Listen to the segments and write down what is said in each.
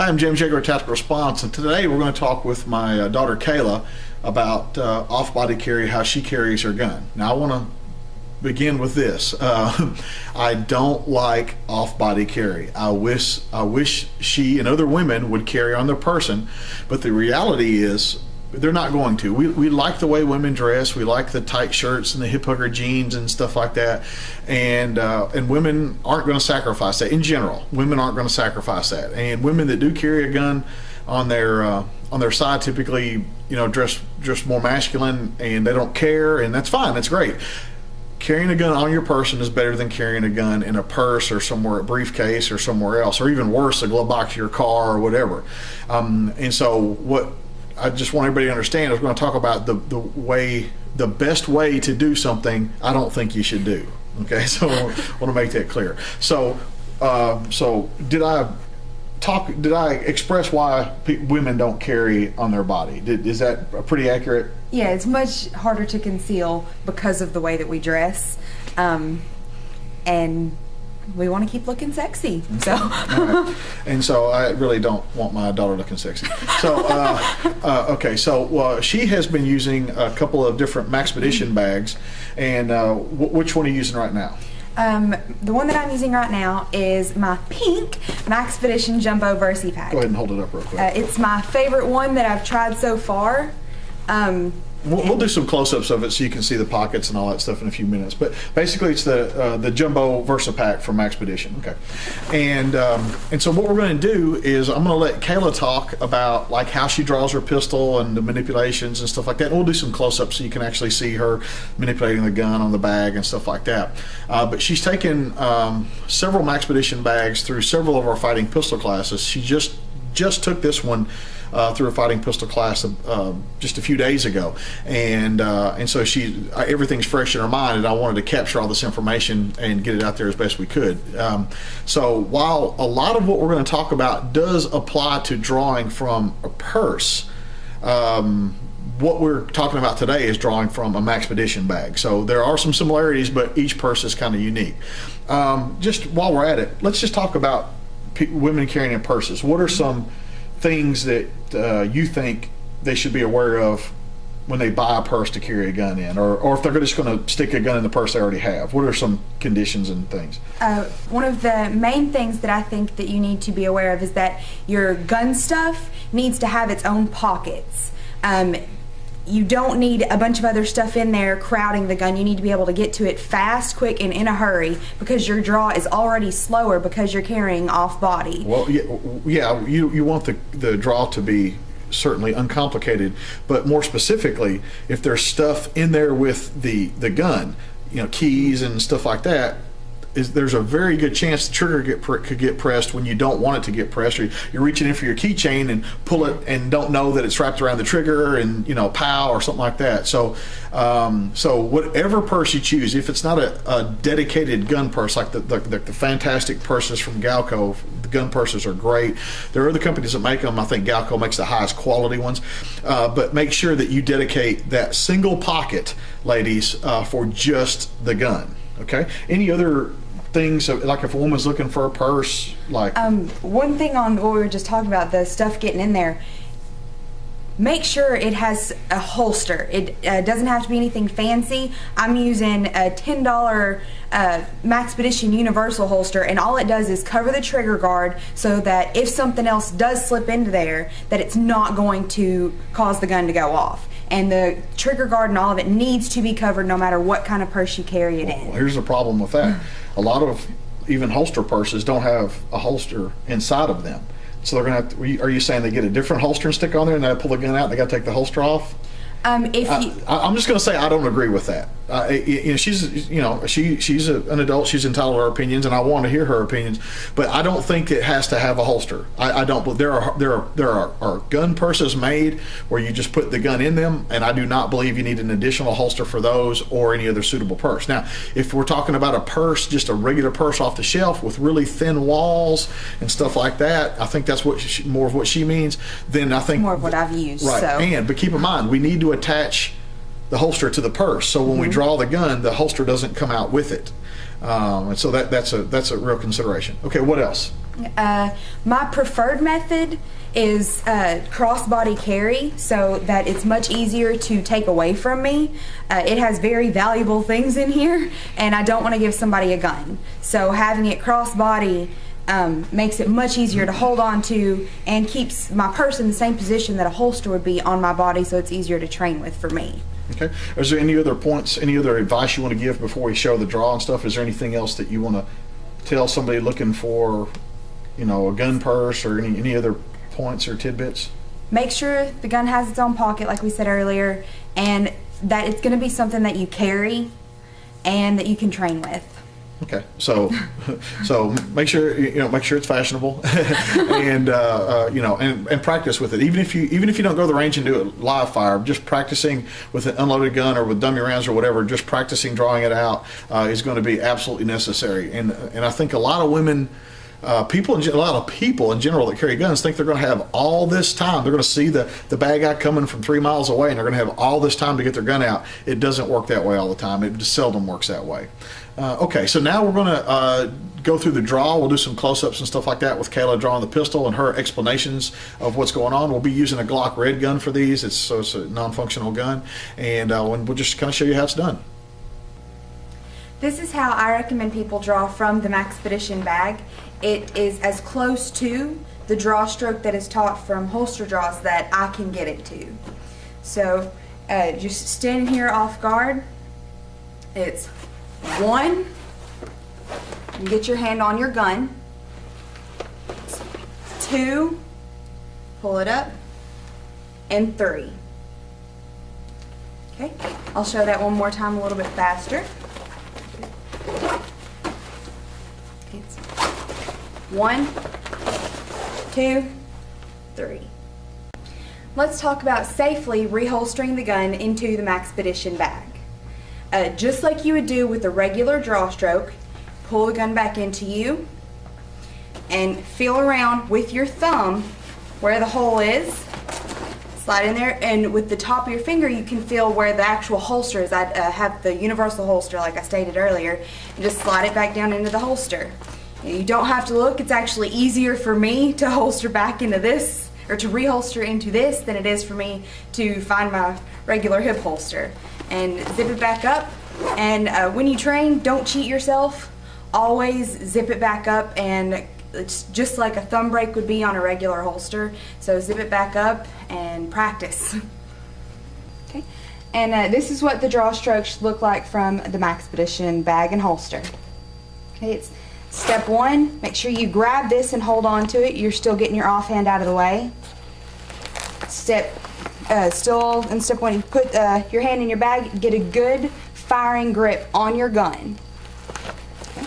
Hi, I'm James Yeager at Tactical Response, and today we're going to talk with my daughter Kayla about off-body carry, how she carries her gun. Now I want to begin with this. I don't like off-body carry. I wish she and other women would carry on their person, but the reality is they're not going to. We like the way women dress. We like the tight shirts and the hip hugger jeans and stuff like that. And women aren't going to sacrifice that. In general, women aren't going to sacrifice that. And women that do carry a gun on their side typically, dress more masculine, and they don't care, and that's fine. That's great. Carrying a gun on your person is better than carrying a gun in a purse or somewhere, a briefcase or somewhere else, or even worse, a glove box of your car or whatever. And so what I just want everybody to understand is we're going to talk about the best way to do something I don't think you should do. Okay, so I want to make that clear. So did I express why women don't carry on their body? Is that pretty accurate? Yeah, it's much harder to conceal because of the way that we dress, and we want to keep looking sexy. So, right. And so I really don't want my daughter looking sexy. So, okay. So she has been using a couple of different Maxpedition bags, and which one are you using right now? The one that I'm using right now is my pink Maxpedition Jumbo Versipak. Go ahead and hold it up real quick. It's my favorite one that I've tried so far. We'll do some close-ups of it so you can see the pockets and all that stuff in a few minutes. But basically, it's the Jumbo Versipak from Maxpedition. Okay, and so what we're going to do is I'm going to let Kayla talk about like how she draws her pistol and the manipulations and stuff like that. And we'll do some close-ups so you can actually see her manipulating the gun on the bag and stuff like that. But she's taken several Maxpedition bags through several of our fighting pistol classes. She just took this one through a fighting pistol class just a few days ago, and so everything's fresh in her mind, and I wanted to capture all this information and get it out there as best we could. So while a lot of what we're going to talk about does apply to drawing from a purse, what we're talking about today is drawing from a Maxpedition bag. So there are some similarities, but each purse is kind of unique. Just while we're at it, let's just talk about women carrying in purses. What are some things that you think they should be aware of when they buy a purse to carry a gun in, or if they're just going to stick a gun in the purse they already have? What are some conditions and things? One of the main things that I think that you need to be aware of is that your gun stuff needs to have its own pockets. You don't need a bunch of other stuff in there crowding the gun. You need to be able to get to it fast, quick, and in a hurry, because your draw is already slower because you're carrying off body. Well, yeah, you want the draw to be certainly uncomplicated, but more specifically, if there's stuff in there with the gun, keys and stuff like that, there's a very good chance the trigger could get pressed when you don't want it to get pressed, or you're reaching in for your keychain and pull it and don't know that it's wrapped around the trigger, and pow, or something like that. So whatever purse you choose, if it's not a dedicated gun purse like the fantastic purses from Galco, the gun purses are great. There are other companies that make them. I think Galco makes the highest quality ones, but make sure that you dedicate that single pocket, ladies, for just the gun. Okay. Any other things, like if a woman's looking for a purse, like one thing on what we were just talking about, the stuff getting in there, make sure it has a holster. It doesn't have to be anything fancy. I'm using a $10 Maxpedition universal holster, and all it does is cover the trigger guard so that if something else does slip into there, that it's not going to cause the gun to go off. And the trigger guard and all of it needs to be covered no matter what kind of purse you carry it in. Well, here's the problem with that. A lot of even holster purses don't have a holster inside of them. So they're going to have to, are you saying they get a different holster and stick on there, and they pull the gun out and they got to take the holster off? I'm just going to say I don't agree with that. She's an adult. She's entitled to her opinions, and I want to hear her opinions. But I don't think it has to have a holster. I don't. There are gun purses made where you just put the gun in them, and I do not believe you need an additional holster for those or any other suitable purse. Now, if we're talking about a purse, just a regular purse off the shelf with really thin walls and stuff like that, I think that's more of what she means. Then I think more of what I've used. Right. So. But keep in mind, we need to attach the holster to the purse, so when we draw the gun, the holster doesn't come out with it, and so that's a real consideration. Okay, what else? My preferred method is crossbody carry, so that it's much easier to take away from me. It has very valuable things in here, and I don't want to give somebody a gun. So having it crossbody makes it much easier to hold on to and keeps my purse in the same position that a holster would be on my body, so it's easier to train with for me. Okay. Is there any other points, any other advice you want to give before we show the draw and stuff? Is there anything else that you want to tell somebody looking for, a gun purse, or any other points or tidbits? Make sure the gun has its own pocket, like we said earlier, and that it's going to be something that you carry and that you can train with. Okay, so make sure it's fashionable, and and practice with it. Even if you don't go to the range and do it live fire, just practicing with an unloaded gun or with dummy rounds or whatever, just practicing drawing it out is going to be absolutely necessary. And I think a lot of women. A lot of people in general that carry guns think they're going to have all this time. They're going to see the bad guy coming from 3 miles away, and they're going to have all this time to get their gun out. It doesn't work that way all the time. It just seldom works that way. Okay, so now we're going to go through the draw. We'll do some close-ups and stuff like that with Kayla drawing the pistol and her explanations of what's going on. We'll be using a Glock red gun for these. It's a non-functional gun, and we'll just kind of show you how it's done. This is how I recommend people draw from the Maxpedition Bag. It is as close to the draw stroke that is taught from holster draws that I can get it to. So just standing here off guard, it's 1, you get your hand on your gun, 2, pull it up, and 3. Okay, I'll show that one more time a little bit faster. It's 1, 2, 3. Let's talk about safely reholstering the gun into the Maxpedition Bag. Just like you would do with a regular draw stroke, pull the gun back into you and feel around with your thumb where the hole is. Slide in there, and with the top of your finger you can feel where the actual holster is. I have the universal holster like I stated earlier, and just slide it back down into the holster. You don't have to look. It's actually easier for me to holster back into this, or to reholster into this, than it is for me to find my regular hip holster. And zip it back up, and when you train, don't cheat yourself. Always zip it back up, and it's just like a thumb break would be on a regular holster. So zip it back up and practice. Okay, and this is what the draw strokes look like from the Maxpedition Bag and holster. Okay, it's step 1, make sure you grab this and hold on to it. You're still getting your offhand out of the way. Step 1, you put your hand in your bag, get a good firing grip on your gun. Okay.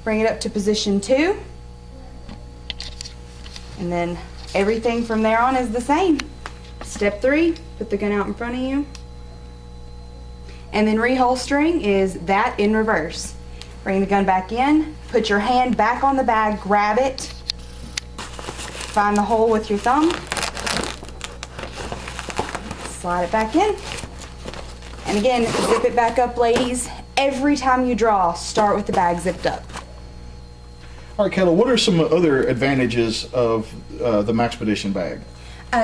Bring it up to position 2. And then everything from there on is the same. Step 3, put the gun out in front of you. And then reholstering is that in reverse. Bring the gun back in, put your hand back on the bag, grab it, find the hole with your thumb, slide it back in, and again, zip it back up, ladies. Every time you draw, start with the bag zipped up. All right, Kayla, what are some other advantages of the Maxpedition Bag?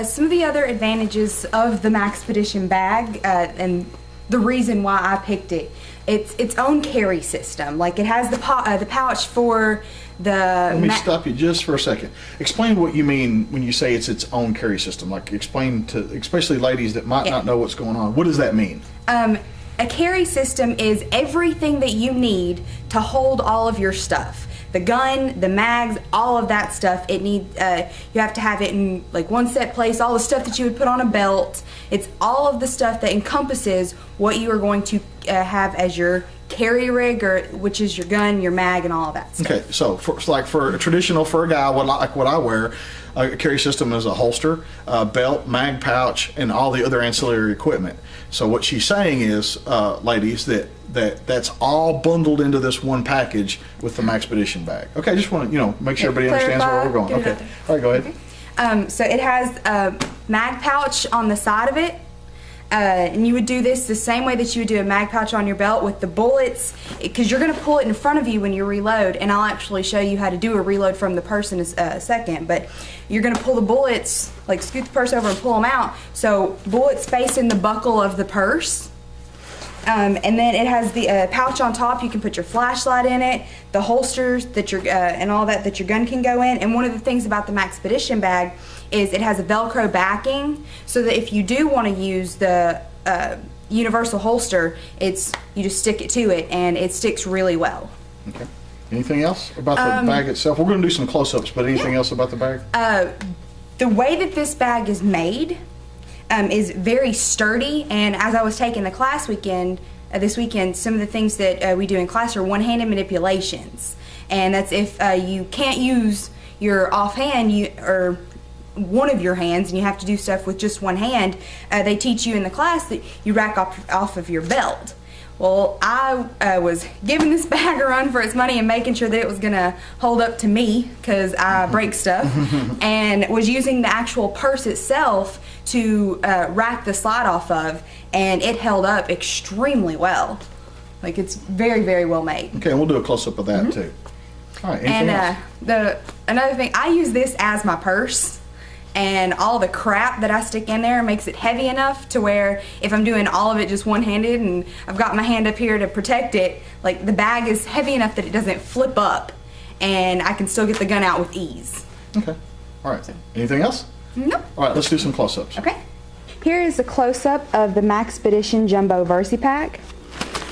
Some of the other advantages of the Maxpedition Bag, and the reason why I picked it, it's its own carry system. Like, it has the pouch for the... Let me stop you just for a second. Explain what you mean when you say it's its own carry system. Like, explain to especially ladies that might not know what's going on. What does that mean? A carry system is everything that you need to hold all of your stuff. The gun, the mags, all of that stuff. It need you have to have it in like one set place. All the stuff that you would put on a belt. It's all of the stuff that encompasses what you are going to have as your carry rig, or which is your gun, your mag, and all of that stuff. Okay, so for a traditional, for a guy like what I wear, a carry system is a holster, belt, mag pouch, and all the other ancillary equipment. So what she's saying is, ladies, that's all bundled into this one package with the Maxpedition Bag. Okay, I just want to make sure everybody understands where we're going. Okay, all right, go ahead. Okay. So it has a mag pouch on the side of it. And you would do this the same way that you would do a mag pouch on your belt with the bullets, because you're going to pull it in front of you when you reload, and I'll actually show you how to do a reload from the purse in a second. But you're going to pull the bullets, like scoot the purse over and pull them out, so bullets facing the buckle of the purse. And then it has the pouch on top. You can put your flashlight in it, the holsters that and all that your gun can go in. And one of the things about the Maxpedition bag is it has a Velcro backing, so that if you do want to use the universal holster, you just stick it to it, and it sticks really well. Okay. Anything else about the bag itself? We're going to do some close-ups, but anything else about the bag? The way that this bag is made is very sturdy, and as I was taking the class this weekend, some of the things that we do in class are one-handed manipulations, and that's if you can't use your offhand or one of your hands and you have to do stuff with just one hand. They teach you in the class that you rack off of your belt. Well, I was giving this bag a run for its money and making sure that it was gonna hold up to me, because I break stuff, and was using the actual purse itself to rack the slide off of, and it held up extremely well. Like, it's very, very well made. Okay, and we'll do a close-up of that too. All right, anything else? Another thing, I use this as my purse, and all the crap that I stick in there makes it heavy enough to where if I'm doing all of it just one-handed and I've got my hand up here to protect it, like, the bag is heavy enough that it doesn't flip up, and I can still get the gun out with ease. Okay. All right. Anything else? No. All right, let's do some close-ups. Okay. Here is a close-up of the Maxpedition Jumbo Versipak.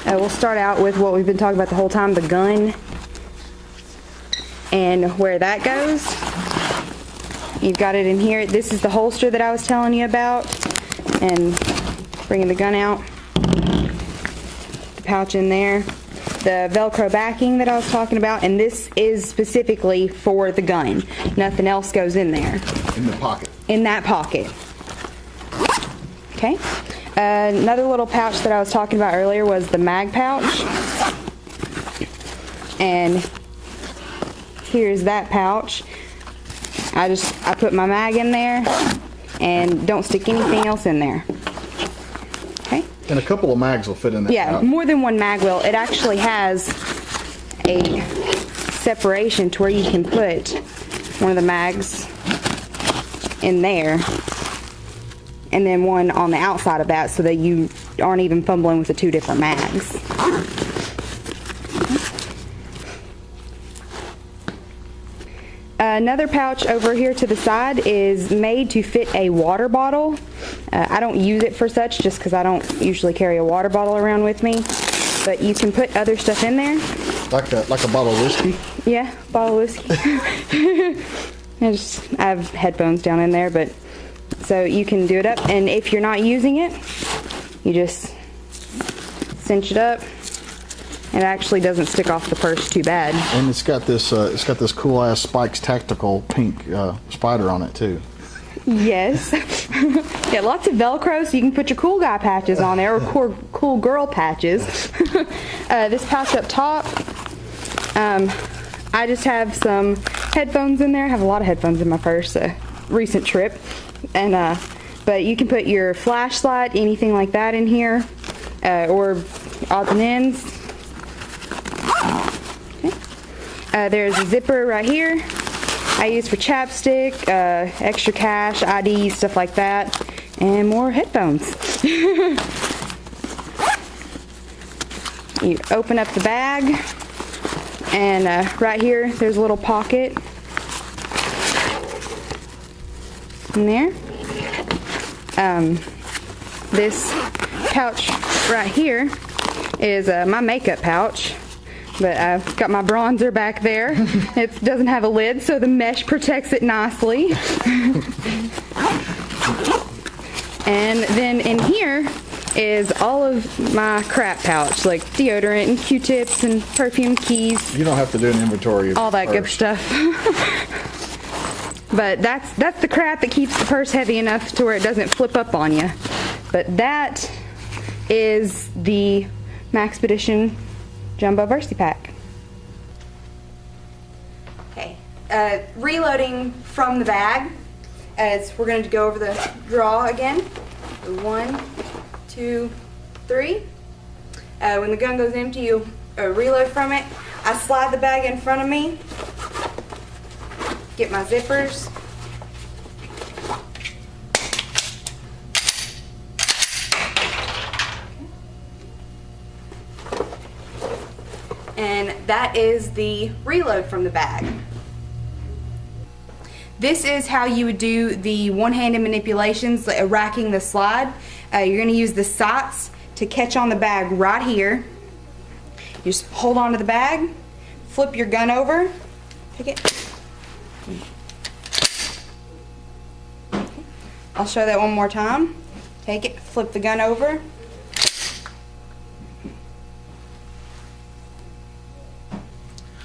We'll start out with what we've been talking about the whole time, the gun and where that goes. You've got it in here. This is the holster that I was telling you about, and bringing the gun out, the pouch in there, the Velcro backing that I was talking about, and this is specifically for the gun. Nothing else goes in there. In the pocket. In that pocket. Okay. Another little pouch that I was talking about earlier was the mag pouch, and here's that pouch. I put my mag in there and don't stick anything else in there. Okay. And a couple of mags will fit in there. Yeah, more than one mag will. It actually has a separation to where you can put one of the mags in there, and then one on the outside of that, so that you aren't even fumbling with the two different mags. Another pouch over here to the side is made to fit a water bottle. I don't use it for such, just because I don't usually carry a water bottle around with me, but you can put other stuff in there. Like a bottle of whiskey? Yeah, bottle of whiskey. I have headphones down in there, but so you can do it up, and if you're not using it, you just cinch it up. It actually doesn't stick off the purse too bad. And it's got this cool ass Spikes Tactical pink spider on it too. Yes. Yeah, lots of Velcro, so you can put your cool guy patches on there, or cool girl patches. This pouch up top, I just have some headphones in there. I have a lot of headphones in my purse. Recent trip, and but you can put your flashlight, anything like that, in here, or odds and ends. There's a zipper right here I use for chapstick, extra cash, ID, stuff like that, and more headphones. You open up the bag, and right here there's a little pocket in there. This pouch right here is my makeup pouch. But I've got my bronzer back there. It doesn't have a lid, so the mesh protects it nicely. And then in here is all of my crap pouch, like deodorant and Q-tips and perfume, keys. You don't have to do an inventory of all that good stuff. But that's the crap that keeps the purse heavy enough to where it doesn't flip up on you. But that is the Maxpedition Jumbo Versipak. Okay, reloading from the bag, as we're going to go over the draw again. 1, 2, 3. When the gun goes empty, you reload from it. I slide the bag in front of me, get my zippers. And that is the reload from the bag. This is how you would do the one-handed manipulations, like racking the slide. You're going to use the sights to catch on the bag right here. You just hold on to the bag, flip your gun over, take it. I'll show that one more time. Take it, flip the gun over.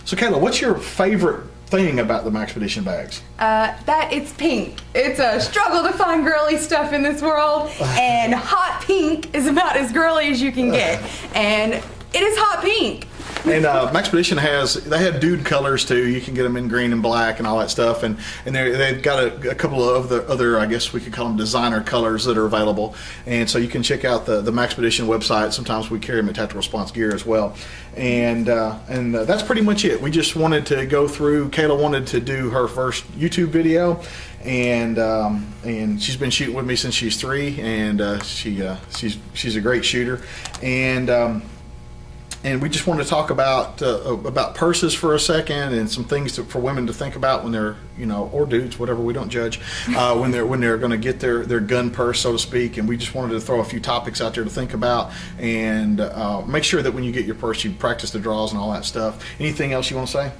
So Kayla, what's your favorite thing about the Maxpedition bags? That it's pink. It's a struggle to find girly stuff in this world, and hot pink is about as girly as you can get. And it is hot pink. And Maxpedition they have dude colors too. You can get them in green and black and all that stuff. And they've got a couple of other, I guess we could call them designer colors that are available. And so you can check out the Maxpedition website. Sometimes we carry them at Tactical Response Gear as well. And that's pretty much it. We just wanted to go through. Kayla wanted to do her first YouTube video. And she's been shooting with me since she's 3, and she's a great shooter. And we just want to talk about purses for a second, and some things for women to think about when they're, or dudes, whatever, we don't judge, when they're going to get their gun purse, so to speak. And we just wanted to throw a few topics out there to think about, and make sure that when you get your purse, you practice the draws and all that stuff. Anything else you want to say?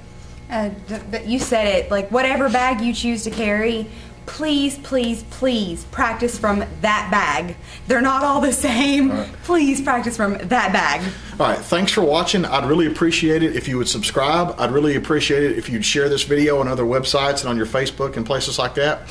You said it. Like, whatever bag you choose to carry, please, please, please practice from that bag. They're not all the same. All right. Please practice from that bag. All right, thanks for watching. I'd really appreciate it if you would subscribe. I'd really appreciate it if you'd share this video on other websites and on your Facebook and places like that.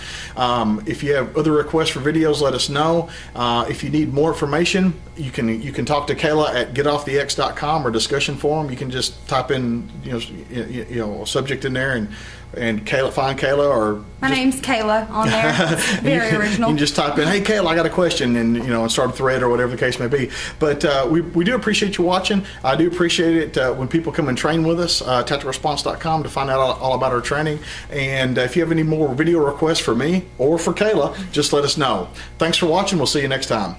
If you have other requests for videos, let us know. If you need more information, you can talk to Kayla at getoffthex.com or discussion forum. You can just type in a subject in there and Kayla, find Kayla, or my name's Kayla on there. It's very original. You can just type in, "Hey Kayla, I got a question," and start a thread or whatever the case may be. But we do appreciate you watching. I do appreciate it when people come and train with us. TacticalResponse.com to find out all about our training. And if you have any more video requests for me or for Kayla, just let us know. Thanks for watching. We'll see you next time.